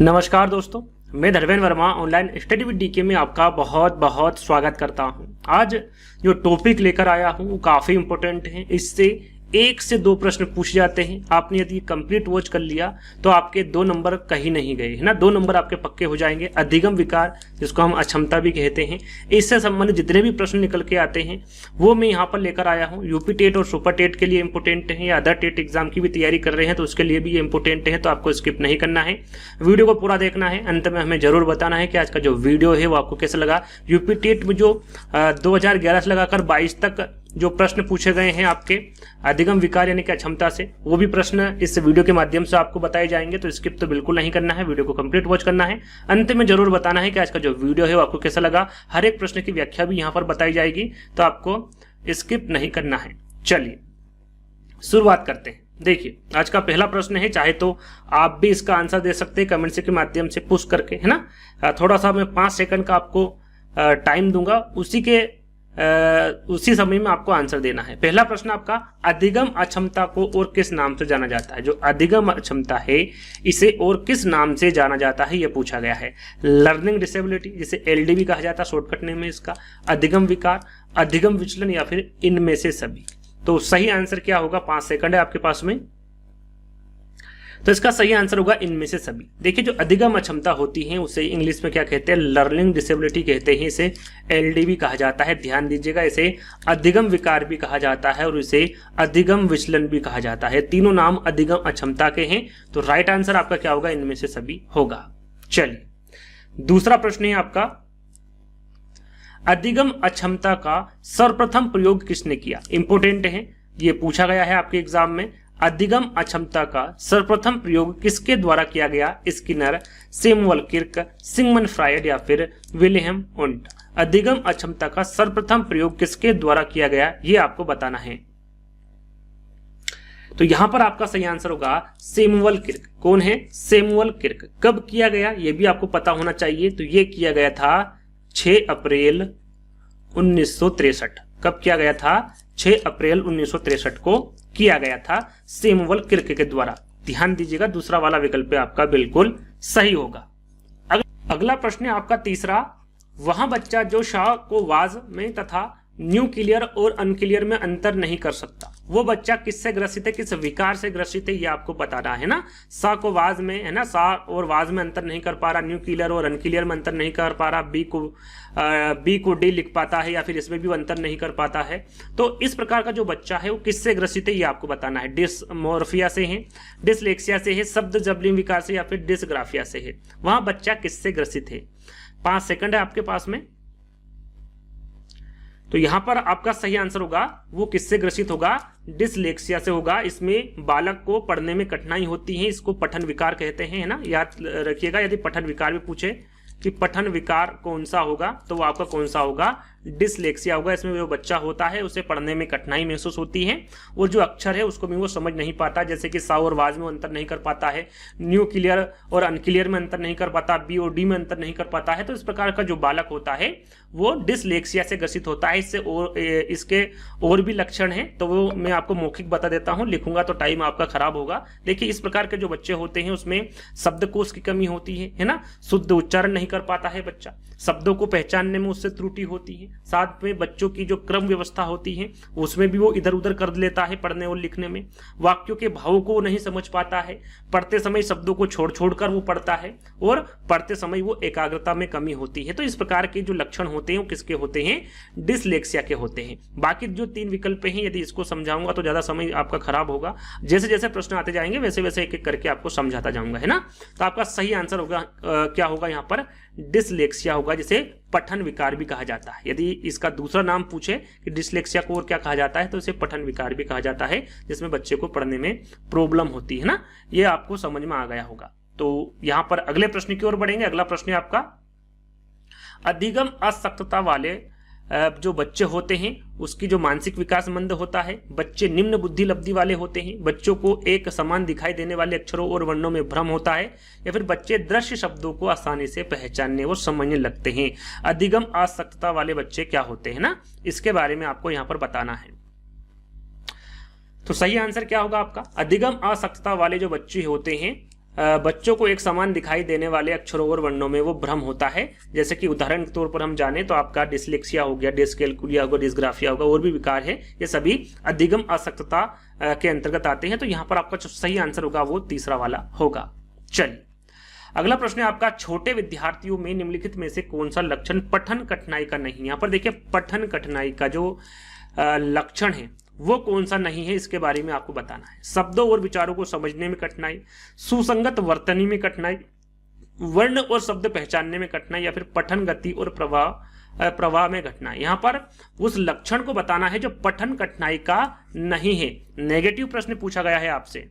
नमस्कार दोस्तों, मैं Dharmendra Verma online study with DK में आपका बहुत बहुत स्वागत करता हूं। आज जो टॉपिक लेकर आया हूं वो काफ़ी इंपॉर्टेंट है। इससे 1 से 2 प्रश्न पूछे जाते हैं। आपने यदि कंप्लीट वॉच कर लिया तो आपके 2 नंबर कहीं नहीं गए, है ना। 2 नंबर आपके पक्के हो जाएंगे। अधिगम विकार, जिसको हम अक्षमता भी कहते हैं, इससे संबंधित जितने भी प्रश्न निकल के आते हैं वो मैं यहाँ पर लेकर आया हूँ। यूपी टेट और सुपर टेट के लिए इंपॉर्टेंट है, या अदर टेट एग्जाम की भी तैयारी कर रहे हैं तो उसके लिए भी ये इंपॉर्टेंट है। तो आपको स्किप नहीं करना है, वीडियो को पूरा देखना है। अंत में हमें जरूर बताना है कि आज का जो वीडियो है वो आपको कैसा लगा। यूपी टेट में जो 2011 से लगाकर 22 तक जो प्रश्न पूछे गए हैं आपके अधिगम विकार यानी कि अक्षमता से, वो भी प्रश्न इस वीडियो के माध्यम से आपको बताए जाएंगे। तो स्किप तो बिल्कुल नहीं करना है, वीडियो को कंप्लीट वॉच करना है। अंत में जरूर बताना है कि आज का जो वीडियो है वो आपको कैसा लगा। हर एक प्रश्न की व्याख्या भी यहाँ पर बताई जाएगी, तो आपको स्किप नहीं करना है। चलिए शुरुआत करते हैं। देखिए, आज का पहला प्रश्न है। चाहे तो आप भी इसका आंसर दे सकते हैं कमेंट के माध्यम से पुश करके, है ना। थोड़ा सा मैं 5 सेकंड का आपको टाइम दूंगा, उसी समय में आपको आंसर देना है। पहला प्रश्न आपका, अधिगम अक्षमता को और किस नाम से जाना जाता है। जो अधिगम अक्षमता है इसे और किस नाम से जाना जाता है, यह पूछा गया है। लर्निंग डिसेबिलिटी, जिसे एलडीवी कहा जाता है शॉर्टकट नेम है इसका, अधिगम विकार, अधिगम विचलन, या फिर इनमें से सभी। तो सही आंसर क्या होगा? 5 सेकंड है आपके पास में, तो इसका सही आंसर होगा इनमें से सभी। देखिए, जो अधिगम अक्षमता होती है उसे इंग्लिश में क्या कहते हैं? लर्निंग डिसेबिलिटी कहते हैं। इसे एलडीवी कहा जाता है। ध्यान दीजिएगा, इसे अधिगम विकार भी कहा जाता है और इसे अधिगम विचलन भी कहा जाता है। तीनों नाम अधिगम अक्षमता के हैं। तो राइट आंसर आपका क्या होगा? इनमें से सभी होगा। चलिए, दूसरा प्रश्न है आपका, अधिगम अक्षमता का सर्वप्रथम प्रयोग किसने किया? इंपोर्टेंट है, ये पूछा गया है आपके एग्जाम में। अधिगम अक्षमता का सर्वप्रथम प्रयोग किसके द्वारा किया गया? Skinner, Samuel Kirk, Sigmund Freud, या फिर विल्हेम वुंट। अधिगम अक्षमता का सर्वप्रथम प्रयोग किसके द्वारा किया गया, ये आपको बताना है। तो यहां पर आपका सही आंसर होगा सैमुअल किर्क। कौन है? Samuel Kirk. कब किया गया ये भी आपको पता होना चाहिए। तो ये किया गया था 6 अप्रैल 1963। कब किया गया था? 6 अप्रैल 1963 को किया गया था सैमुअल किर्क के द्वारा। ध्यान दीजिएगा, दूसरा वाला विकल्प आपका बिल्कुल सही होगा। अगला प्रश्न है आपका तीसरा, वहां बच्चा जो शा को वाज में तथा न्यूक्लियर और अनक्लियर में अंतर नहीं कर सकता, वो बच्चा किससे ग्रसित है, किस विकार से ग्रसित है, ये आपको बताना है ना। सा को वाज में, है ना, सा और वाज में अंतर नहीं कर पा रहा, न्यूक्लियर और अनक्लियर में अंतर नहीं कर पा रहा, बी को डी लिख पाता है, या फिर इसमें भी अंतर नहीं कर पाता है। तो इस प्रकार का जो बच्चा है वो किससे ग्रसित है, ये आपको बताना है। डिसमोर्फिया से है, डिसलेक्सिया से है, शब्द जबलिंग विकार से, या फिर डिसग्राफिया से है। वहां बच्चा किससे ग्रसित है? 5 सेकंड है आपके पास में। तो यहां पर आपका सही आंसर होगा, वो किससे ग्रसित होगा? डिसलेक्सिया से होगा। इसमें बालक को पढ़ने में कठिनाई होती है, इसको पठन विकार कहते हैं, है ना। याद रखिएगा, यदि पठन विकार भी पूछे कि पठन विकार कौन सा होगा, तो वो आपका कौन सा होगा? डिसलेक्सिया होगा। इसमें जो बच्चा होता है उसे पढ़ने में कठिनाई महसूस होती है और जो अक्षर है उसको भी वो समझ नहीं पाता, जैसे कि सा और वाज में अंतर नहीं कर पाता है, न्यूक्लियर और अनक्लियर में अंतर नहीं कर पाता, बी और डी में अंतर नहीं कर पाता है। तो इस प्रकार का जो बालक होता है वो डिसलेक्सिया से ग्रसित होता है। इसके और भी लक्षण हैं, तो वो मैं आपको मौखिक बता देता हूं, लिखूंगा तो टाइम आपका खराब होगा। देखिए, इस प्रकार के जो बच्चे होते हैं उसमें शब्दकोश की कमी होती है ना, शुद्ध उच्चारण नहीं कर पाता है बच्चा, शब्दों को पहचानने में उससे त्रुटि होती है, साथ में बच्चों की जो क्रम व्यवस्था होती है उसमें भी वो इधर उधर कर लेता है पढ़ने और लिखने में, वाक्यों के भावों को नहीं समझ पाता है, पढ़ते समय शब्दों को छोड़ छोड़कर वो पढ़ता है और पढ़ते समय वो एकाग्रता में कमी होती है। तो इस प्रकार के जो लक्षण होते हैं वो किसके होते हैं? डिसलेक्सिया के होते हैं। बाकी जो 3 विकल्प हैं, यदि इसको समझाऊंगा तो ज्यादा समय आपका खराब होगा। जैसे जैसे प्रश्न आते जाएंगे वैसे वैसे एक एक करके आपको समझाता जाऊंगा, है ना। तो आपका सही आंसर होगा क्या होगा यहाँ पर? डिसलेक्सिया होगा, जिसे पठन विकार भी कहा जाता है। यदि इसका दूसरा नाम पूछे कि डिसलेक्सिया को और क्या कहा जाता है, तो इसे पठन विकार भी कहा जाता है, जिसमें बच्चे को पढ़ने में प्रॉब्लम होती है ना। ये आपको समझ में आ गया होगा। तो यहां पर अगले प्रश्न की ओर बढ़ेंगे। अगला प्रश्न है आपका, अधिगम अशक्तता वाले जो बच्चे होते हैं उसकी जो मानसिक विकास मंद होता है, बच्चे निम्न बुद्धि लब्धि वाले होते हैं, बच्चों को एक समान दिखाई देने वाले अक्षरों और वर्णों में भ्रम होता है, या फिर बच्चे दृश्य शब्दों को आसानी से पहचानने और समझने लगते हैं। अधिगम अशक्तता वाले बच्चे क्या होते हैं ना, इसके बारे में आपको यहाँ पर बताना है। तो सही आंसर क्या होगा आपका? अधिगम अशक्तता वाले जो बच्चे होते हैं बच्चों को एक समान दिखाई देने वाले अक्षरों और वर्णों में वो भ्रम होता है। जैसे कि उदाहरण के तौर पर हम जाने तो आपका डिसलेक्सिया हो गया, डिसकैलकुलिया होगा, डिसग्राफिया होगा, और भी विकार है, ये सभी अधिगम आसक्तता के अंतर्गत आते हैं। तो यहाँ पर आपका जो सही आंसर होगा वो तीसरा वाला होगा। चलिए अगला प्रश्न है आपका, छोटे विद्यार्थियों में निम्नलिखित में से कौन सा लक्षण पठन कठिनाई का नहीं। यहाँ पर देखिए पठन कठिनाई का जो लक्षण है वो कौन सा नहीं है, इसके बारे में आपको बताना है। शब्दों और विचारों को समझने में कठिनाई, सुसंगत वर्तनी में कठिनाई, वर्ण और शब्द पहचानने में कठिनाई, या फिर पठन गति और प्रवाह में घटना। यहां पर उस लक्षण को बताना है जो पठन कठिनाई का नहीं है। नेगेटिव प्रश्न पूछा गया है आपसे।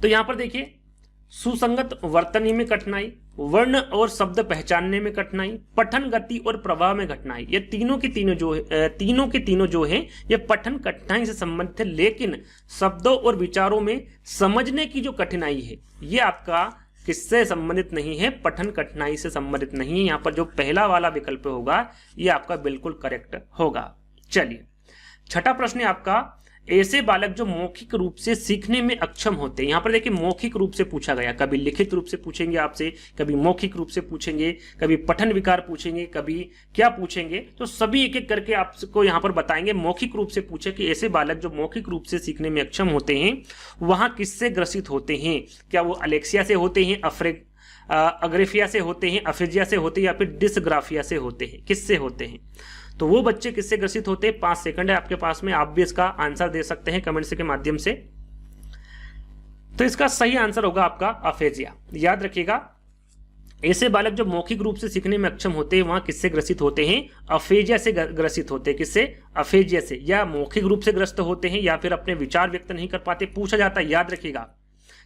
तो यहां पर देखिए सुसंगत वर्तनी में कठिनाई, वर्ण और शब्द पहचानने में कठिनाई, पठन गति और प्रवाह में कठिनाई, ये तीनों के तीनों जो है ये पठन कठिनाई से संबंधित है। लेकिन शब्दों और विचारों में समझने की जो कठिनाई है ये आपका किससे संबंधित नहीं है, पठन कठिनाई से संबंधित नहीं है। यहाँ पर जो पहला वाला विकल्प होगा ये आपका बिल्कुल करेक्ट होगा। चलिए छठा प्रश्न है आपका, ऐसे बालक जो मौखिक रूप से सीखने में अक्षम होते हैं। यहां पर देखिए मौखिक रूप से पूछा गया, कभी लिखित रूप से पूछेंगे आपसे, कभी मौखिक रूप से पूछेंगे, कभी पठन विकार पूछेंगे, कभी क्या पूछेंगे। तो सभी एक एक करके आपको यहां पर बताएंगे। मौखिक रूप से पूछे कि ऐसे बालक जो मौखिक रूप से सीखने में अक्षम होते हैं वहां किससे ग्रसित होते हैं, क्या वो अलेक्सिया से होते हैं, अग्रेफिया से होते हैं, अफेजिया से होते हैं, या फिर डिसग्राफिया से होते हैं, किससे होते हैं। तो वो बच्चे किससे ग्रसित होते हैं। 5 सेकंड है आपके पास में, आप भी इसका आंसर दे सकते हैं कमेंट्स के माध्यम से। तो इसका सही आंसर होगा आपका अफेजिया। याद रखिएगा ऐसे बालक जो मौखिक रूप से सीखने में अक्षम होते हैं वहां किससे ग्रसित होते हैं, अफेजिया से ग्रसित होते हैं। किससे, अफेजिया से। या मौखिक रूप से ग्रस्त होते हैं या फिर अपने विचार व्यक्त नहीं कर पाते। पूछा जाता है, याद रखिएगा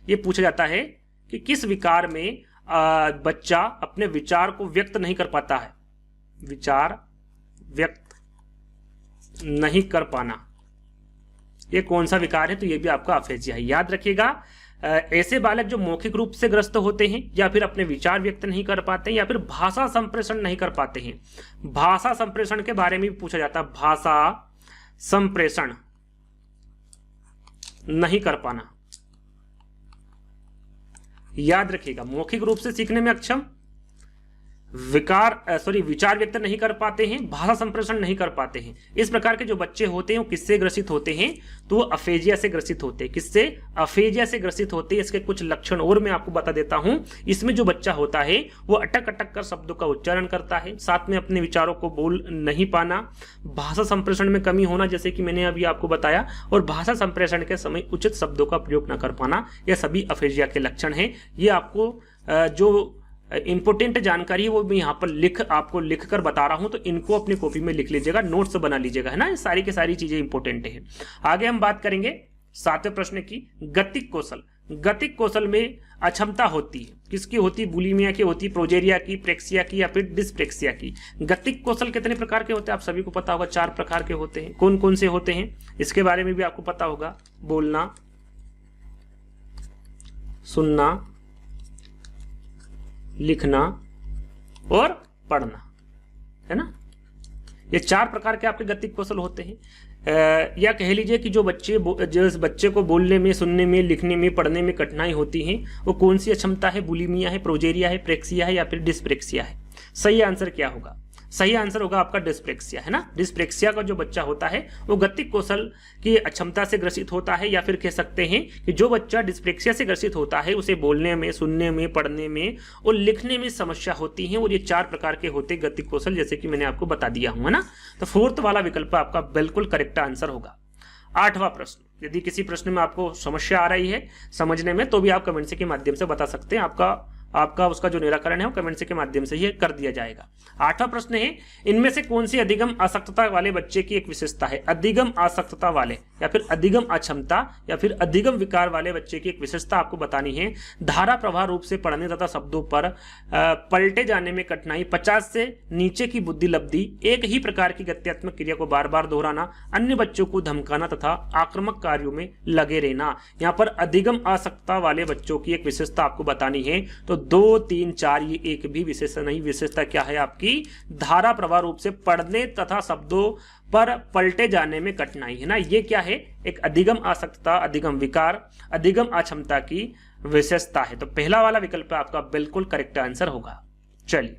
ये पूछा जाता है कि किस विकार में बच्चा अपने विचार को व्यक्त नहीं कर पाता है। विचार व्यक्त नहीं कर पाना ये कौन सा विकार है, तो ये भी आपका अफेजिया है। याद रखिएगा ऐसे बालक जो मौखिक रूप से ग्रस्त होते हैं या फिर अपने विचार व्यक्त नहीं कर पाते हैं या फिर भाषा संप्रेषण नहीं कर पाते हैं। भाषा संप्रेषण के बारे में भी पूछा जाता है, भाषा संप्रेषण नहीं कर पाना। याद रखिएगा मौखिक रूप से सीखने में अक्षम, विचार व्यक्त नहीं कर पाते हैं, भाषा संप्रेषण नहीं कर पाते हैं। इस प्रकार के जो बच्चे होते हैं वो किससे ग्रसित होते हैं, तो वो अफेजिया से ग्रसित होते हैं। किससे, अफेजिया से ग्रसित होते हैं। इसके कुछ लक्षण और मैं आपको बता देता हूं। इसमें जो बच्चा होता है वो अटक अटक कर शब्दों का उच्चारण करता है, साथ में अपने विचारों को बोल नहीं पाना, भाषा संप्रेषण में कमी होना जैसे कि मैंने अभी आपको बताया, और भाषा संप्रेषण के समय उचित शब्दों का प्रयोग न कर पाना, यह सभी अफेजिया के लक्षण हैं। ये आपको जो इंपोर्टेंट जानकारी है वो मैं यहाँ पर आपको लिख कर बता रहा हूं, तो इनको अपनी कॉपी में लिख लीजिएगा, नोट्स बना लीजिएगा, है ना। सारी की सारी चीजें इंपोर्टेंट है। आगे हम बात करेंगे 7वें प्रश्न की, गतिक कौशल। गतिक कौशल में अक्षमता होती है, किसकी होती है, बुलिमिया की होती है, प्रोजेरिया की, प्रेक्सिया की, या फिर डिस्प्रेक्सिया की। गतिक कौशल कितने प्रकार के होते हैं आप सभी को पता होगा, 4 प्रकार के होते हैं। कौन कौन से होते हैं इसके बारे में भी आपको पता होगा। बोलना, सुनना, लिखना और पढ़ना, है ना। ये 4 प्रकार के आपके गतिक कौशल होते हैं। या कह लीजिए कि जो बच्चे को बोलने में, सुनने में, लिखने में, पढ़ने में कठिनाई होती है वो कौन सी अक्षमता है, बुलिमिया है, प्रोजेरिया है, प्रेक्सिया है, या फिर डिस्प्रेक्सिया है। सही आंसर क्या होगा, सही आंसर होगा आपका डिस्प्रेक्सिया, है ना। डिस्प्रेक्सिया का जो बच्चा होता है वो गतिक कौशल की अक्षमता से ग्रसित होता है, या फिर कह सकते हैं कि जो बच्चा डिस्प्रेक्सिया से ग्रसित होता है उसे बोलने में, सुनने में, पढ़ने में और लिखने में समस्या होती है। और ये 4 प्रकार के होते हैं गतिक कौशल, जैसे कि मैंने आपको बता दिया हूं, है ना। तो 4th वाला विकल्प आपका बिल्कुल करेक्ट आंसर होगा। 8वां प्रश्न, यदि किसी प्रश्न में आपको समस्या आ रही है समझने में तो भी आप कमेंट के माध्यम से बता सकते हैं। आपका उसका जो निराकरण है वो कमेंट के माध्यम से ही कर दिया जाएगा। 8वां प्रश्न है, इनमें से कौन सी अधिगम आसक्तता वाले बच्चे की एक विशेषता है। अधिगम आसक्तता वाले या फिर अधिगम अक्षमता या फिर अधिगम विकार वाले बच्चे की एक विशेषता आपको बतानी है। धारा प्रवाह रूप से पढ़ने तथा शब्दों पर पलटे जाने में कठिनाई, 50 से नीचे की बुद्धि लब्धि, एक ही प्रकार की गत्यात्मक क्रिया को बार बार दोहराना, अन्य बच्चों को धमकाना तथा आक्रामक कार्यों में लगे रहना। यहाँ पर अधिगम आसक्तता वाले बच्चों की एक विशेषता आपको बतानी है। तो 2, 3, 4 ये एक भी विशेषता नहीं। विशेषता क्या है आपकी, धारा प्रवाह रूप से पढ़ने तथा शब्दों पर पलटे जाने में कठिनाई, है ना। ये क्या है, एक अधिगम आसक्तता, अधिगम विकार, अधिगम अक्षमता की विशेषता है। तो पहला वाला विकल्प आपका बिल्कुल करेक्ट आंसर होगा। चलिए,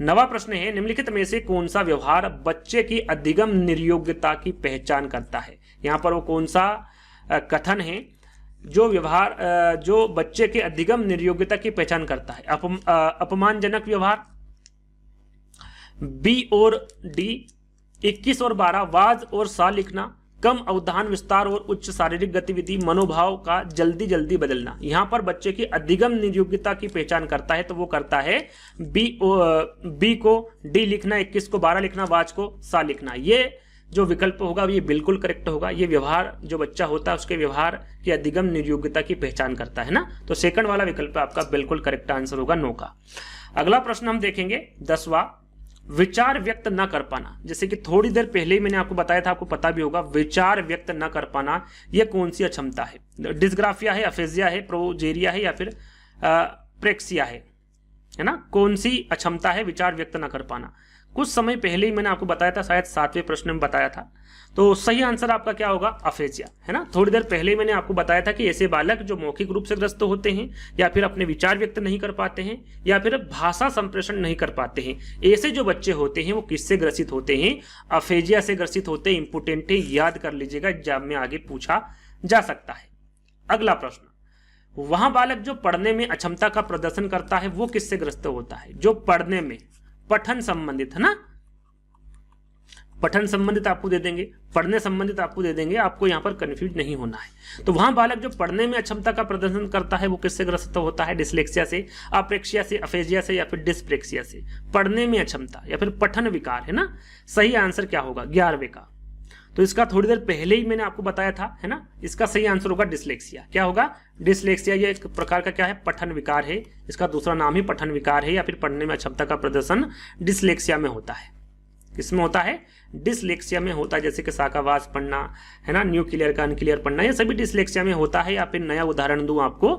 नवा प्रश्न है, निम्नलिखित में से कौन सा व्यवहार बच्चे की अधिगम निर्योग्यता की पहचान करता है। यहां पर वो कौन सा कथन है जो व्यवहार जो बच्चे के अधिगम निर्योग्यता की पहचान करता है। अपमानजनक व्यवहार, बी और डी, 21 और 12, वाज और सा लिखना, कम अवधान विस्तार और उच्च शारीरिक गतिविधि, मनोभाव का जल्दी जल्दी बदलना। यहां पर बच्चे की अधिगम निर्योग्यता की पहचान करता है तो वो करता है बी को डी लिखना, 21 को 12 लिखना, वाज को सा लिखना। ये जो विकल्प होगा ये बिल्कुल करेक्ट होगा। ये व्यवहार जो बच्चा होता है उसके व्यवहार की अधिगम निर्योग्यता की पहचान करता है ना। तो सेकंड वाला विकल्प आपका बिल्कुल करेक्ट आंसर होगा, नो का। अगला प्रश्न हम देखेंगे 10वां, विचार व्यक्त न कर पाना। जैसे कि थोड़ी देर पहले ही मैंने आपको बताया था, आपको पता भी होगा, विचार व्यक्त न कर पाना यह कौन सी अक्षमता है। डिस्ग्राफिया है, अफेजिया है, प्रोजेरिया है या फिर प्रेक्सिया है ना। कौन सी अक्षमता है विचार व्यक्त न कर पाना। कुछ समय पहले ही मैंने आपको बताया था, शायद 7वें प्रश्न में बताया था। तो सही आंसर आपका क्या होगा, अफेजिया है ना। थोड़ी देर पहले ही मैंने आपको बताया था कि ऐसे बालक जो मौखिक रूप से ग्रस्त होते हैं या फिर अपने विचार व्यक्त नहीं कर पाते हैं या फिर भाषा संप्रेषण नहीं कर पाते हैं, ऐसे जो बच्चे होते हैं वो किससे ग्रसित होते हैं, अफेजिया से ग्रसित होते हैं। इंपोर्टेंट है, याद कर लीजिएगा, एग्जाम में आगे पूछा जा सकता है। अगला प्रश्न, वहां बालक जो पढ़ने में अक्षमता का प्रदर्शन करता है वो किससे ग्रस्त होता है। जो पढ़ने में, पठन संबंधित है ना, पठन संबंधित आपको दे देंगे, पढ़ने संबंधित आपको दे देंगे, आपको यहां पर कंफ्यूज नहीं होना है। तो वहां बालक जो पढ़ने में अक्षमता का प्रदर्शन करता है वो किससे ग्रस्त होता है, डिस्लेक्सिया से, अप्रेक्सिया से, अफेजिया से या फिर डिस्प्रेक्सिया से। पढ़ने में अक्षमता या फिर पठन विकार है ना। सही आंसर क्या होगा, 11वें का। तो इसका थोड़ी देर पहले ही मैंने आपको बताया था, है ना। इसका सही आंसर होगा डिस्लेक्सिया। क्या होगा, डिस्लेक्सिया। ये एक प्रकार का क्या है, पठन विकार है। इसका दूसरा नाम ही पठन विकार है या फिर पढ़ने में अक्षमता का प्रदर्शन डिस्लेक्सिया में होता है। किसमें होता है, डिस्लेक्सिया में होता है। जैसे कि शाकावास पढ़ना है ना, न्यू क्लियर का अनक्लियर पढ़ना, ये सभी डिस्लेक्सिया में होता है। या फिर नया उदाहरण दूं आपको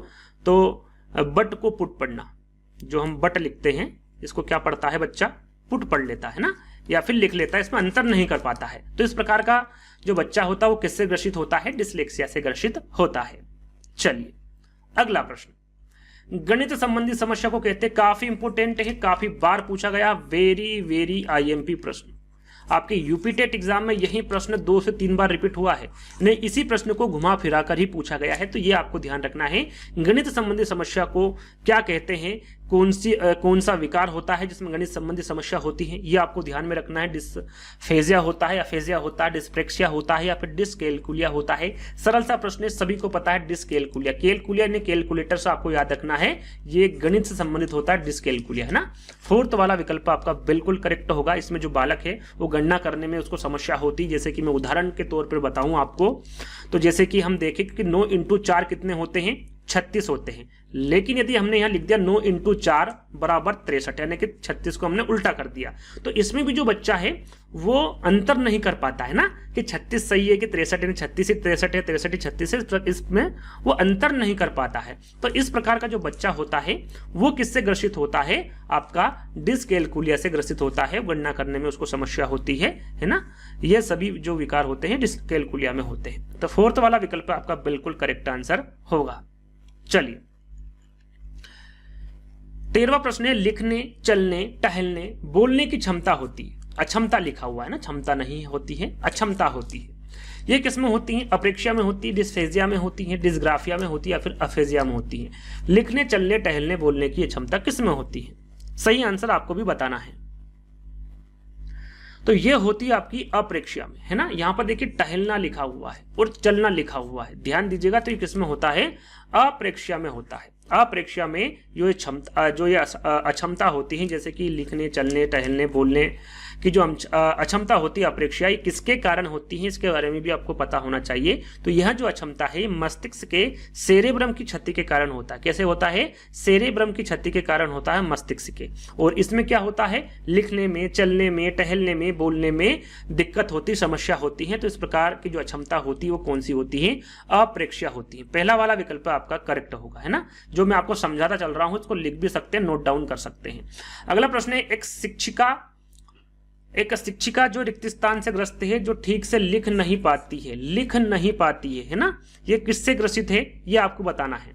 तो बट को पुट पढ़ना, जो हम बट लिखते हैं इसको क्या पढ़ता है बच्चा, पुट पढ़ लेता है ना, या फिर लिख लेता है, इसमें अंतर नहीं कर पाता है। तो इस प्रकार का जो बच्चा होता है वो किससे ग्रसित होता है, डिस्लेक्सिया से ग्रसित होता है। चलिए, अगला प्रश्न, गणित संबंधी समस्या को कहते हैं, काफी इंपोर्टेंट है, काफी बार पूछा गया, वेरी आईएमपी प्रश्न। आपके यूपी टेट एग्जाम में यही प्रश्न 2 से 3 बार रिपीट हुआ है, नहीं इसी प्रश्न को घुमा फिरा कर ही पूछा गया है। तो ये आपको ध्यान रखना है, गणित संबंधी समस्या को क्या कहते हैं, कौन सा विकार होता है जिसमें गणित संबंधी समस्या होती है, ये आपको ध्यान में रखना है। डिस्फेजिया होता है, अफेजिया होता है, डिस्प्रेक्सिया होता है या फिर डिसकैलकुलिया होता है। सरल सा प्रश्न है, सभी को पता है, डिसकैलकुलिया। कैलकुलिया ने कैलकुलेटर से आपको याद रखना है, ये गणित से संबंधित होता है, डिसकैलकुलिया है ना। 4th वाला विकल्प आपका बिल्कुल करेक्ट होगा। इसमें जो बालक है वो गणना करने में उसको समस्या होती है। जैसे कि मैं उदाहरण के तौर पर बताऊं आपको, तो जैसे कि हम देखें कि 9 × 4 कितने होते हैं, 36 होते हैं। लेकिन यदि हमने यहां लिख दिया 9 × 4 = 63, यानी कि 36 को हमने उल्टा कर दिया, तो इसमें भी जो बच्चा है वो अंतर नहीं कर पाता है ना, कि 36 सही है कि 63 है, 36 ही 63 है, 63 ही 36 है, इसमें वो अंतर नहीं कर पाता है। तो इस प्रकार का जो बच्चा होता है वो किससे ग्रसित होता है, आपका डिसकैलकुलिया से ग्रसित होता है। गणना करने में उसको समस्या होती है ना। ये सभी जो विकार होते हैं डिसकैलकुलिया में होते हैं। तो 4th वाला विकल्प आपका बिल्कुल करेक्ट आंसर होगा। चलिए, 13वां प्रश्न है, लिखने, चलने, टहलने, बोलने की क्षमता होती है। अक्षमता लिखा हुआ है ना, क्षमता नहीं होती है, अक्षमता होती है। ये किसमें होती है, अप्रेक्सिया में होती है, डिस्फेजिया में होती है, डिस्ग्राफिया में होती है या फिर अफेजिया में होती है। लिखने, चलने, टहलने, बोलने की क्षमता किसमें होती है, सही आंसर आपको भी बताना है। तो ये होती है आपकी अप्रेक्सिया में, है ना। यहां पर देखिए टहलना लिखा हुआ है और चलना लिखा हुआ है, ध्यान दीजिएगा। तो ये किसमें होता है, अप्रेक्सिया में होता है। अप्रेक्सिया में जो ये अक्षमता होती है, जैसे कि लिखने, चलने, टहलने, बोलने की जो अक्षमता होती है अप्रेक्सिया, ये किसके कारण होती है इसके बारे में भी आपको पता होना चाहिए। तो यह जो अक्षमता है मस्तिष्क के सेरेब्रम की क्षति के कारण होता है। कैसे होता है, सेरेब्रम की क्षति के कारण होता है मस्तिष्क के। और इसमें क्या होता है, लिखने में, चलने में, टहलने में, बोलने में दिक्कत होती, समस्या होती है। तो इस प्रकार की जो अक्षमता होती है वो कौन सी होती है, अप्रेक्सिया होती है। पहला वाला विकल्प आपका करेक्ट होगा, है ना। जो मैं आपको समझाता चल रहा हूं इसको लिख भी सकते हैं, नोट डाउन कर सकते हैं। अगला प्रश्न है, एक शिक्षिका जो रिक्त स्थान से ग्रस्त है, जो ठीक से लिख नहीं पाती है, है ना। ये किससे ग्रसित है, ये आपको बताना है।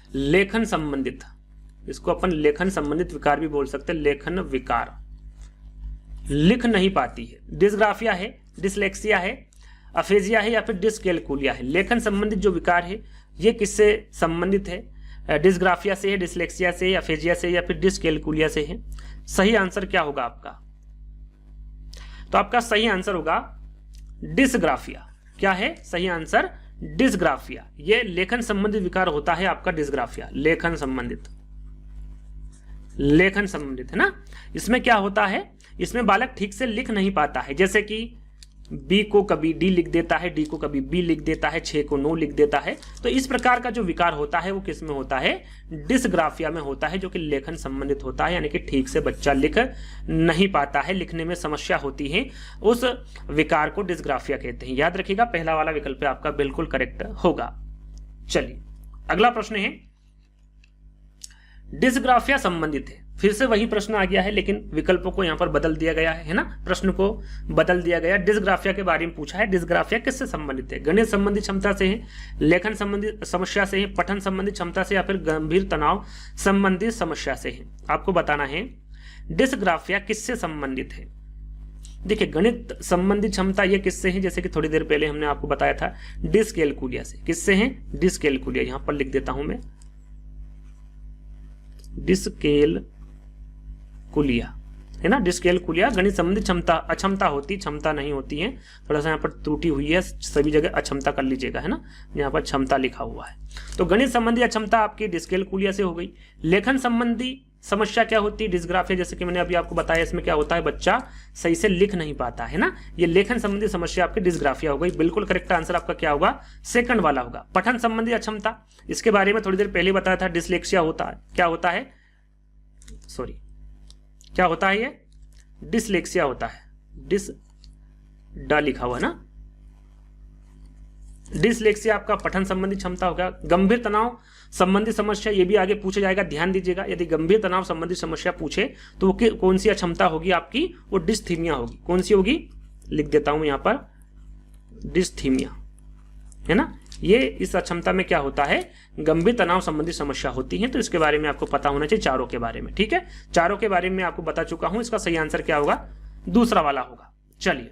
लेखन संबंधित, इसको अपन लेखन संबंधित विकार भी बोल सकते हैं, लेखन विकार, लिख नहीं पाती है। डिस्ग्राफिया है, डिसलेक्सिया है, अफेजिया है या फिर डिसकैलकुलिया है। लेखन संबंधित जो विकार है ये किससे संबंधित है? डिस्ग्राफिया से है, डिसलेक्सिया से, अफेजिया से या फिर डिसकैलकुलिया से है। सही आंसर क्या होगा आपका? तो आपका सही आंसर होगा डिसग्राफिया। क्या है सही आंसर? डिसग्राफिया। ये लेखन संबंधित विकार होता है आपका डिसग्राफिया, लेखन संबंधित, लेखन संबंधित है ना। इसमें क्या होता है, इसमें बालक ठीक से लिख नहीं पाता है, जैसे कि बी को कभी डी लिख देता है, डी को कभी बी लिख देता है, 6 को 9 लिख देता है। तो इस प्रकार का जो विकार होता है वो किस में होता है? डिसग्राफिया में होता है, जो कि लेखन संबंधित होता है, यानी कि ठीक से बच्चा लिख नहीं पाता है, लिखने में समस्या होती है, उस विकार को डिसग्राफिया कहते हैं। याद रखिएगा, पहला वाला विकल्प आपका बिल्कुल करेक्ट होगा। चलिए अगला प्रश्न है, डिसग्राफिया संबंधित है, फिर से वही प्रश्न आ गया है लेकिन विकल्पों को यहां पर बदल दिया गया है ना, प्रश्न को बदल दिया गया। डिसग्राफिया के बारे में पूछा है, डिसग्राफिया किससे संबंधित है? गणित संबंधी क्षमता से है, लेखन संबंधी समस्या से है, पठन संबंधी क्षमता से या फिर गंभीर तनाव संबंधी समस्या से है। आपको बताना है डिसग्राफिया किससे संबंधित है। देखिए गणित संबंधी क्षमता ये किससे है, जैसे कि थोड़ी देर पहले हमने आपको बताया था डिसकैलकुलिया से। किससे है? डिसकैलकुलिया। यहां पर लिख देता हूं मैं, डिसकैलकुलिया है ना। डिसकैलकुलिया गणित संबंधी क्षमता, अक्षमता होती, क्षमता नहीं होती है, थोड़ा सा यहाँ पर त्रुटि हुई है, सभी जगह अक्षमता कर लीजिएगा है ना, यहाँ पर क्षमता लिखा हुआ है। तो गणित संबंधी अक्षमता आपकी डिसकैलकुलिया से हो गई। लेखन संबंधी समस्या क्या होती है? डिसग्राफिया, जैसे कि मैंने अभी आपको बताया, इसमें क्या होता है, बच्चा सही से लिख नहीं पाता है ना, ये लेखन संबंधी समस्या आपकी डिसग्राफिया हो गई। बिल्कुल करेक्ट आंसर आपका क्या होगा? सेकंड वाला होगा। पठन संबंधी अक्षमता, इसके बारे में थोड़ी देर पहले बताया था, डिसलेक्सिया होता है। क्या होता है? सॉरी, क्या होता है? ये डिसलेक्सिया होता है, डिस डा लिखा हुआ ना। डिसलेक्सिया आपका पठन संबंधी क्षमता होगा। गंभीर तनाव संबंधी समस्या, ये भी आगे पूछा जाएगा, ध्यान दीजिएगा। यदि गंभीर तनाव संबंधी समस्या पूछे तो वो कौन सी अक्षमता होगी आपकी? वो डिस्थीमिया होगी। कौन सी होगी? लिख देता हूं यहां पर, डिस्थीमिया है ना। ये इस अक्षमता में क्या होता है? गंभीर तनाव संबंधी समस्या होती है। तो इसके बारे में आपको पता होना चाहिए, चारों के बारे में। ठीक है, चारों के बारे में आपको बता चुका हूं। इसका सही आंसर क्या होगा? दूसरा वाला होगा। चलिए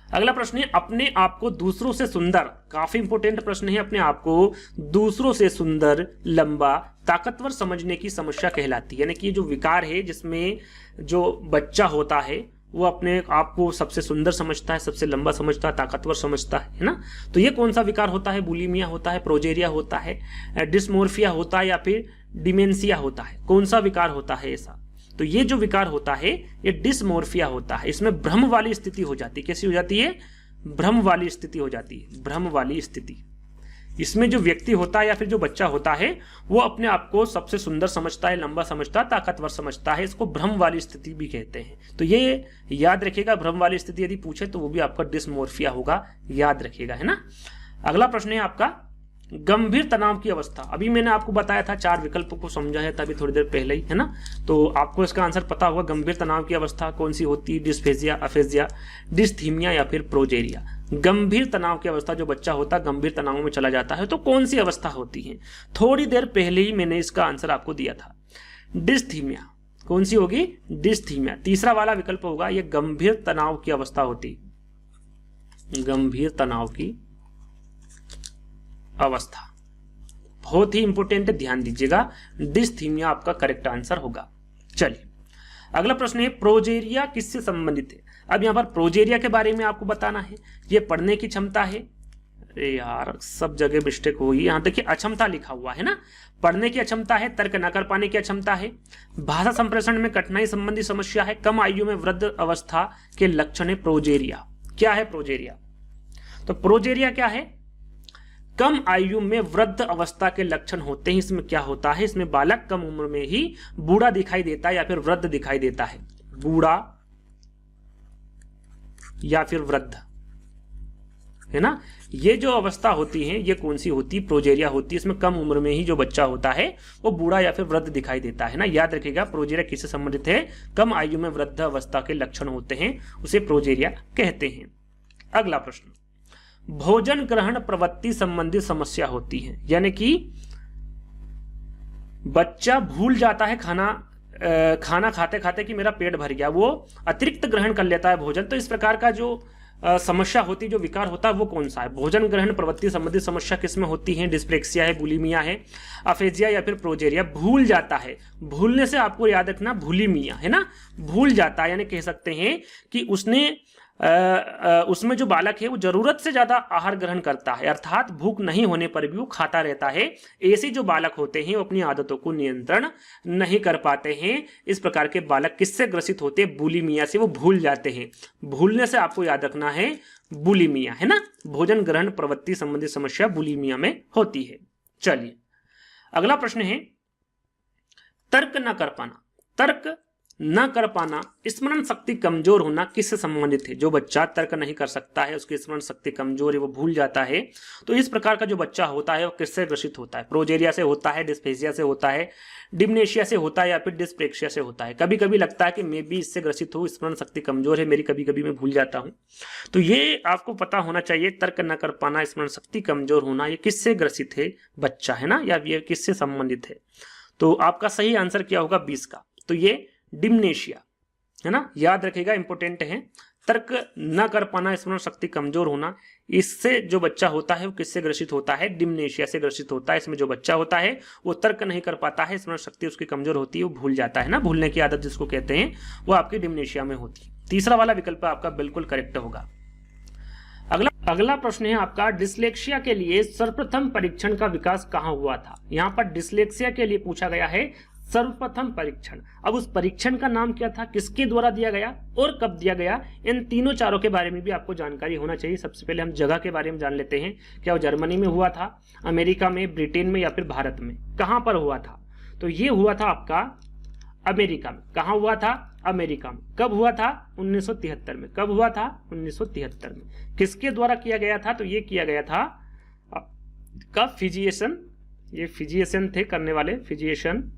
अगला प्रश्न है, अपने आप को दूसरों से सुंदर, काफी इंपोर्टेंट प्रश्न है, अपने आप को दूसरों से सुंदर, लंबा, ताकतवर समझने की समस्या कहलाती है। यानी कि जो विकार है जिसमें जो बच्चा होता है वो अपने आप को सबसे सुंदर समझता है, सबसे लंबा समझता है, ताकतवर समझता है ना। तो ये कौन सा विकार होता है? बुलिमिया होता है, प्रोजेरिया होता है, डिस्मोर्फिया होता है या फिर डिमेंशिया होता है? कौन सा विकार होता है ऐसा? तो ये जो विकार होता है ये डिस्मोर्फिया होता है। इसमें भ्रम वाली स्थिति हो जाती है। कैसी हो जाती है? भ्रम वाली स्थिति हो जाती है, भ्रम वाली स्थिति। इसमें जो व्यक्ति होता है या फिर जो बच्चा होता है वो अपने आप को सबसे सुंदर समझता है, लंबा समझता है, ताकतवर समझता है। इसको भ्रम वाली स्थिति भी कहते हैं। तो ये याद रखिएगा, भ्रम वाली स्थिति यदि पूछे तो वो भी आपका डिस्मोर्फिया होगा, याद रखिएगा है ना। अगला प्रश्न है आपका, गंभीर तनाव की अवस्था। अभी मैंने आपको बताया था, 4 विकल्पों को समझाया था अभी थोड़ी देर पहले ही है ना। तो आपको इसका आंसर पता होगा, गंभीर तनाव की अवस्था कौन सी होती है? डिस्फेजिया, अफेजिया, डिस्थीमिया या फिर प्रोजेरिया। गंभीर तनाव की अवस्था, जो बच्चा होता है गंभीर तनाव में चला जाता है, तो कौन सी अवस्था होती है? थोड़ी देर पहले ही मैंने इसका आंसर आपको दिया था, डिस्थीमिया। कौन सी होगी? डिस्थीमिया। तीसरा वाला विकल्प होगा, यह गंभीर तनाव की अवस्था होती, गंभीर तनाव की अवस्था। बहुत ही इंपोर्टेंट है, ध्यान दीजिएगा, डिस्थीमिया आपका करेक्ट आंसर होगा। चलिए अगला प्रश्न है, प्रोजेरिया किससे संबंधित है? अब यहां पर प्रोजेरिया के बारे में आपको बताना है। ये पढ़ने की क्षमता है, अरे यार सब जगह मिस्टेक हुई, यहां देखिए अक्षमता लिखा हुआ है ना। पढ़ने की अक्षमता है, तर्क न कर पाने की अक्षमता है, भाषा संप्रेषण में कठिनाई संबंधी समस्या है, कम आयु में वृद्ध अवस्था के लक्षण है प्रोजेरिया। क्या है प्रोजेरिया? तो प्रोजेरिया क्या है? कम आयु में वृद्ध अवस्था के लक्षण होते हैं। इसमें क्या होता है? इसमें बालक कम उम्र में ही बूढ़ा दिखाई देता है या फिर वृद्ध दिखाई देता है, बूढ़ा या फिर वृद्ध है ना। ये जो अवस्था होती है ये कौन सी होती? प्रोजेरिया होती है। इसमें कम उम्र में ही जो बच्चा होता है वो बूढ़ा या फिर वृद्ध दिखाई देता है ना। याद रखिएगा, प्रोजेरिया किससे संबंधित है? कम आयु में वृद्ध अवस्था के लक्षण होते हैं, उसे प्रोजेरिया कहते हैं। अगला प्रश्न, भोजन ग्रहण प्रवृत्ति संबंधी समस्या होती है, यानी कि बच्चा भूल जाता है खाना खाते खाते कि मेरा पेट भर गया, वो अतिरिक्त ग्रहण कर लेता है भोजन। तो इस प्रकार का जो समस्या होती है, जो विकार होता है, वो कौन सा है? भोजन ग्रहण प्रवृत्ति संबंधी समस्या किसमें होती है? डिस्प्लेक्सिया है, बुलिमिया है, अफेजिया या फिर प्रोजेरिया। भूल जाता है, भूलने से आपको याद रखना बुलिमिया है ना, भूल जाता है, यानी कह सकते हैं कि उसमें जो बालक है वो जरूरत से ज्यादा आहार ग्रहण करता है, अर्थात भूख नहीं होने पर भी वो खाता रहता है। ऐसे जो बालक होते हैं वो अपनी आदतों को नियंत्रण नहीं कर पाते हैं। इस प्रकार के बालक किससे ग्रसित होते हैं? बुलिमिया से, वो भूल जाते हैं। भूलने से आपको याद रखना है बुलिमिया है ना, भोजन ग्रहण प्रवृत्ति संबंधी समस्या बुलिमिया में होती है। चलिए अगला प्रश्न है, तर्क न कर पाना। तर्क न कर पाना, स्मरण शक्ति कमजोर होना किससे संबंधित है? जो बच्चा तर्क नहीं कर सकता है, उसकी स्मरण शक्ति कमजोर है, वो भूल जाता है, तो इस प्रकार का जो बच्चा होता है वो किससे ग्रसित होता है? प्रोजेरिया से होता है, डिस्फेजिया से होता है, डिम्नेशिया से होता है या फिर डिस्प्लेक्सिया से होता है? कभी कभी लगता है कि मैं भी इससे ग्रसित हूँ, स्मरण शक्ति कमजोर है मेरी, कभी कभी मैं भूल जाता हूँ। तो ये आपको पता होना चाहिए, तर्क न कर पाना, स्मरण शक्ति कमजोर होना, ये किससे ग्रसित है बच्चा है ना, या ये किससे संबंधित है? तो आपका सही आंसर क्या होगा 20 का? तो ये डिम्नेशिया है ना, याद रखिएगा, इंपोर्टेंट है। तर्क न कर पाना, स्मरण शक्ति कमजोर होना, इससे जो बच्चा होता है वो किससे ग्रसित होता है? डिम्नेशिया से ग्रसित होता है। इसमें जो बच्चा होता है वो तर्क नहीं कर पाता है, स्मरण शक्ति उसकी कमजोर होती है, वो भूल जाता है ना, भूलने की आदत जिसको कहते हैं, वो आपकी डिम्नेशिया में होती है। तीसरा वाला विकल्प आपका बिल्कुल करेक्ट होगा। अगला प्रश्न है आपका, डिस्लेक्सिया के लिए सर्वप्रथम परीक्षण का विकास कहां हुआ था? यहां पर डिस्लेक्सिया के लिए पूछा गया है सर्वप्रथम परीक्षण। अब उस परीक्षण का नाम क्या था, किसके द्वारा दिया गया और कब दिया गया? इन तीनों चारों के बारे में भी आपको जानकारी होना चाहिए। सबसे पहले हम जगह के बारे में जान लेते हैं। क्या वो जर्मनी में हुआ था, अमेरिका में, ब्रिटेन में या फिर भारत में? कहां पर हुआ था? तो ये हुआ था आपका अमेरिका में। कहां हुआ था? अमेरिका में। कब हुआ था? 1973 में। कब हुआ था? 1973 में। किसके द्वारा किया गया था? तो ये किया गया था का फिजिशियन, ये फिजिशियन थे करने वाले, फिजिशियन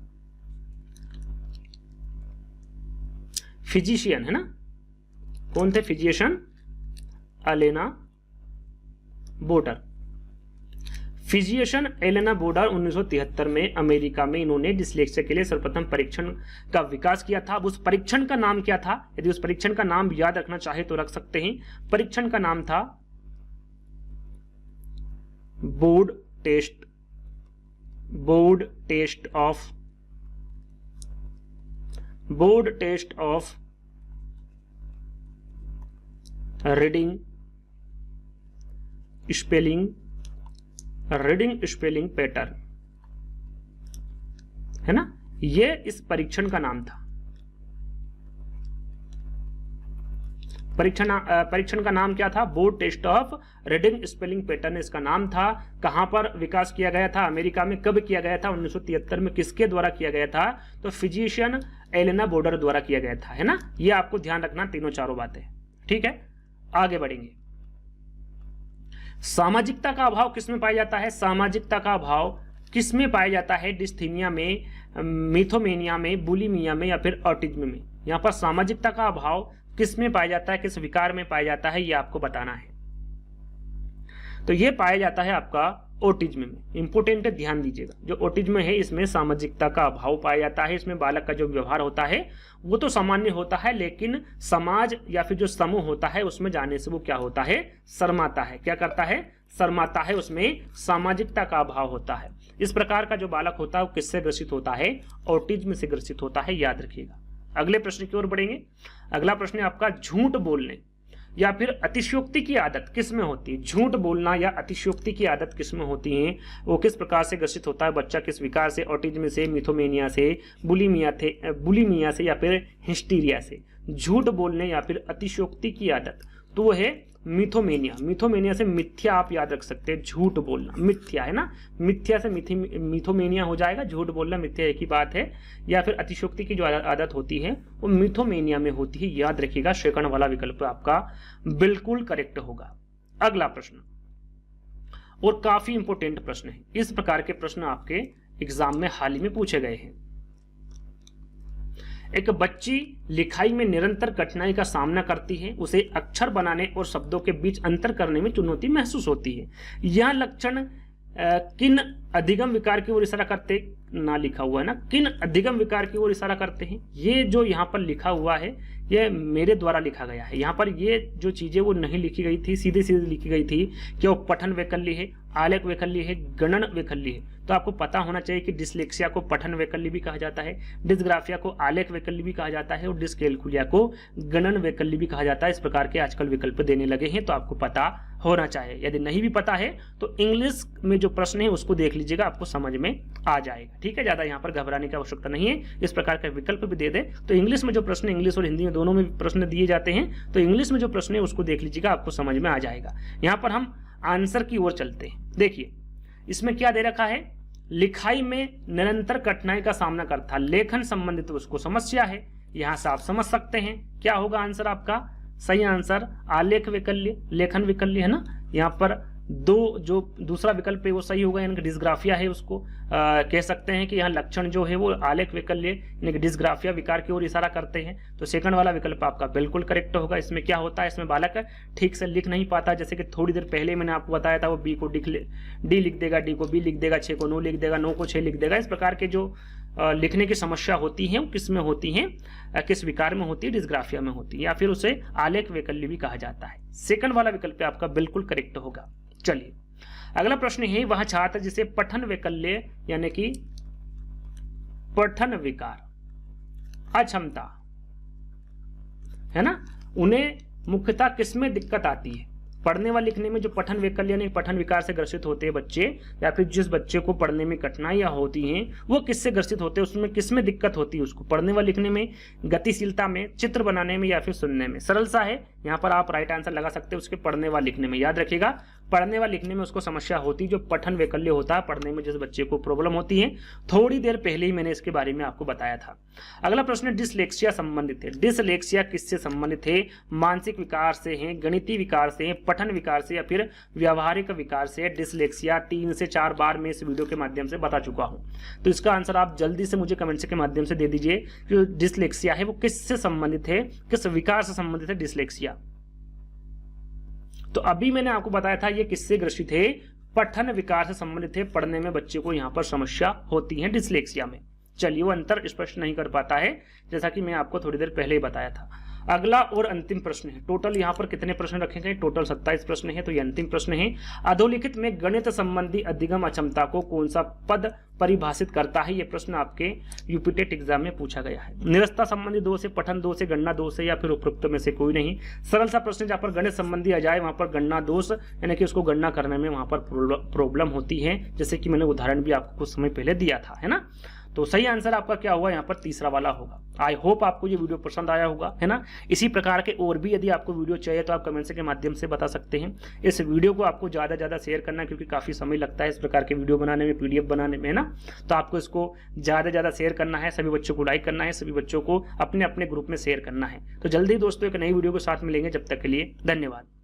है ना, कौन थे? Physician Elena border. Physician Elena border 1973 में अमेरिका में इन्होंने डिस्लेक्सिया के लिए सर्वप्रथम परीक्षण का विकास किया था। अब उस परीक्षण का नाम क्या था? यदि उस परीक्षण का नाम याद रखना चाहे तो रख सकते हैं। परीक्षण का नाम था board test of reading spelling pattern है ना, ये इस परीक्षण का नाम था। परीक्षण का नाम क्या था? Board test of reading spelling pattern इसका नाम था। कहां पर विकास किया गया था? अमेरिका में। कब किया गया था? 1973 में। किसके द्वारा किया गया था? तो फिजिशियन एलेना बोडर द्वारा किया गया था है ना। ये आपको ध्यान रखना, तीनों चारों बातें, ठीक है। आगे बढ़ेंगे। सामाजिकता का अभाव किसमें पाया जाता है? सामाजिकता का अभाव किसमें पाया जाता है? डिस्थीमिया में, मिथोमेनिया में, बुलिमिया में या फिर ऑटिज्म में? यहां पर सामाजिकता का अभाव किसमें पाया जाता है, किस विकार में पाया जाता है, ये आपको बताना है। तो ये पाया जाता है आपका ऑटिज्म में। इंपोर्टेंट है, ध्यान दीजिएगा। जो ऑटिज्म है इसमें सामाजिकता का अभाव पाया जाता है। इसमें बालक का जो व्यवहार होता है वो तो सामान्य होता है, लेकिन समाज या फिर जो समूह होता है उसमें जाने से वो क्या होता है? शर्माता है। क्या करता है? शर्माता है। उसमें सामाजिकता का अभाव होता है। इस प्रकार का जो बालक होता है वो किससे ग्रसित होता है? ऑटिज्म से ग्रसित होता है, याद रखिएगा। अगले प्रश्न की ओर बढ़ेंगे। अगला प्रश्न है आपका, झूठ बोलने या फिर अतिशयोक्ति की आदत किस में होती है? झूठ बोलना या अतिशयोक्ति की आदत किस में होती है? वो किस प्रकार से ग्रसित होता है बच्चा? किस विकार से? ऑटिज्म से, मिथोमेनिया से, बुलिमिया से या फिर हिस्टीरिया से? झूठ बोलने या फिर अतिशयोक्ति की आदत, तो वो है मिथोमेनिया। मिथोमेनिया से मिथ्या आप याद रख सकते हैं, झूठ बोलना मिथ्या है ना, मिथ्या से मिथोमेनिया हो जाएगा। झूठ बोलना मिथ्या एक ही बात है। या फिर अतिशयोक्ति की जो आदत होती है वो मिथोमेनिया में होती है, याद रखिएगा। सेकंड वाला विकल्प आपका बिल्कुल करेक्ट होगा। अगला प्रश्न, और काफी इंपोर्टेंट प्रश्न है। इस प्रकार के प्रश्न आपके एग्जाम में हाल ही में पूछे गए हैं। एक बच्ची लिखाई में निरंतर कठिनाई का सामना करती है। उसे अक्षर बनाने और शब्दों के बीच अंतर करने में चुनौती महसूस होती है। यह लक्षण किन अधिगम विकार की ओर इशारा करते, ना लिखा हुआ है ना, किन अधिगम विकार की ओर इशारा करते हैं। ये जो यहाँ पर लिखा हुआ है ये मेरे द्वारा लिखा गया है। यहाँ पर ये जो चीजें वो नहीं लिखी गई थी, सीधे सीधे लिखी गई थी कि वो पठन वैकल्य है, आलेख वैकल्य है, गणन वैकल्य है। तो आपको पता होना चाहिए कि डिसलेक्सिया को पठन वैकल्य भी कहा जाता है, डिस्ग्राफिया को आलेख वैकल्य भी कहा जाता है और डिस्कैलकुलिया को गणन वैकल्य भी कहा जाता है। इस प्रकार के आजकल विकल्प देने लगे हैं, तो आपको पता होना चाहिए। यदि नहीं भी पता है तो इंग्लिश में जो प्रश्न है उसको देख लीजिएगा, आपको समझ में आ जाएगा। ठीक है, ज्यादा यहाँ पर घबराने की आवश्यकता नहीं है। इस प्रकार का विकल्प भी दे दे तो इंग्लिश में जो प्रश्न, इंग्लिश और हिंदी में दोनों में प्रश्न दिए जाते हैं, तो इंग्लिश में जो प्रश्न है उसको देख लीजिएगा, आपको समझ में आ जाएगा। यहाँ पर हम आंसर की ओर चलते हैं। देखिए इसमें क्या दे रखा है, लिखाई में निरंतर कठिनाई का सामना करता, लेखन संबंधित उसको समस्या है। यहां से आप समझ सकते हैं क्या होगा आंसर आपका। सही आंसर आलेख वैकल्य, लेखन वैकल्य है ना। यहाँ पर दो जो दूसरा विकल्प है वो सही होगा, यानी कि डिस्ग्राफिया है उसको कह सकते हैं कि यहाँ लक्षण जो है वो आलेख वैकल्य यानी कि डिस्ग्राफिया विकार की ओर इशारा करते हैं। तो सेकंड वाला विकल्प आपका बिल्कुल करेक्ट होगा। इसमें क्या होता है, इसमें बालक ठीक से लिख नहीं पाता, जैसे कि थोड़ी देर पहले मैंने आपको बताया था, वो बी को डी लिख देगा, डी को बी लिख देगा, 6 को 9 लिख देगा, 9 को 6 लिख देगा। इस प्रकार के जो लिखने की समस्या होती है वो किस में होती है, किस विकार में होती है, डिस्ग्राफिया में होती है, या फिर उसे आलेख वैकल्य भी कहा जाता है। सेकंड वाला विकल्प आपका बिल्कुल करेक्ट होगा। चलिए अगला प्रश्न है, वह छात्र जिसे पठन वैकल्य यानी कि पठन विकार, अक्षमता है ना, उन्हें मुख्यतः किसमें दिक्कत आती है। पढ़ने व लिखने में जो पठन वैकल्य यानी पठन विकार से ग्रसित होते हैं बच्चे, या फिर जिस बच्चे को पढ़ने में कठिनाइयां होती हैं वो किससे ग्रसित होते हैं, उसमें किसमें दिक्कत होती है उसको, पढ़ने व लिखने में, गतिशीलता में, चित्र बनाने में, या फिर सुनने में। सरल सा है, यहाँ पर आप राइट आंसर लगा सकते हैं उसके पढ़ने व लिखने में। याद रखिएगा पढ़ने व लिखने में उसको समस्या होती है, जो पठन वैकल्य होता है, पढ़ने में जिस बच्चे को प्रॉब्लम होती है। थोड़ी देर पहले ही मैंने इसके बारे में आपको बताया था। अगला प्रश्न डिसलेक्सिया संबंधित है। डिसलेक्सिया किससे संबंधित है, मानसिक विकार से है, गणितीय विकार से है, पठन विकार से, या फिर व्यावहारिक विकार से। डिसलेक्सिया 3 से 4 बार मैं इस वीडियो के माध्यम से बता चुका हूं, तो इसका आंसर आप जल्दी से मुझे कमेंट के माध्यम से दे दीजिए कि डिसलेक्सिया है वो किससे संबंधित है, किस विकार से संबंधित है डिसलेक्सिया। तो अभी मैंने आपको बताया था ये किससे ग्रसित है, पठन विकार से संबंधित है, पढ़ने में बच्चे को यहां पर समस्या होती है डिसलेक्सिया में। चलिए वो अंतर स्पष्ट नहीं कर पाता है, जैसा कि मैं आपको थोड़ी देर पहले ही बताया था। अगला और अंतिम प्रश्न है, टोटल यहाँ पर कितने प्रश्न रखे गए, टोटल 27 प्रश्न है, तो ये अंतिम प्रश्न है। अधोलिखित में गणित संबंधी अधिगम अक्षमता को कौन सा पद परिभाषित करता है, ये प्रश्न आपके यूपी टेट एग्जाम में पूछा गया है। निरस्ता संबंधी 2 से, पठन 2 से, गणना 2 से, या फिर उपरोक्त में से कोई नहीं। सरल सा प्रश्न, जहाँ पर गणित संबंधी आ जाए वहां पर गणना दोष यानी कि उसको गणना करने में वहां पर प्रॉब्लम होती है, जैसे कि मैंने उदाहरण भी आपको कुछ समय पहले दिया था, है ना। तो सही आंसर आपका क्या होगा, यहाँ पर तीसरा वाला होगा। आई होप आपको ये वीडियो पसंद आया होगा, है ना। इसी प्रकार के और भी यदि आपको वीडियो चाहिए तो आप कमेंट्स के माध्यम से बता सकते हैं। इस वीडियो को आपको ज़्यादा से ज़्यादा शेयर करना, क्योंकि काफ़ी समय लगता है इस प्रकार के वीडियो बनाने में, PDF बनाने में, है ना। तो आपको इसको ज़्यादा से ज़्यादा शेयर करना है, सभी बच्चों को लाइक करना है, सभी बच्चों को अपने अपने ग्रुप में शेयर करना है। तो जल्दी दोस्तों एक नई वीडियो के साथ मिलेंगे, जब तक के लिए धन्यवाद।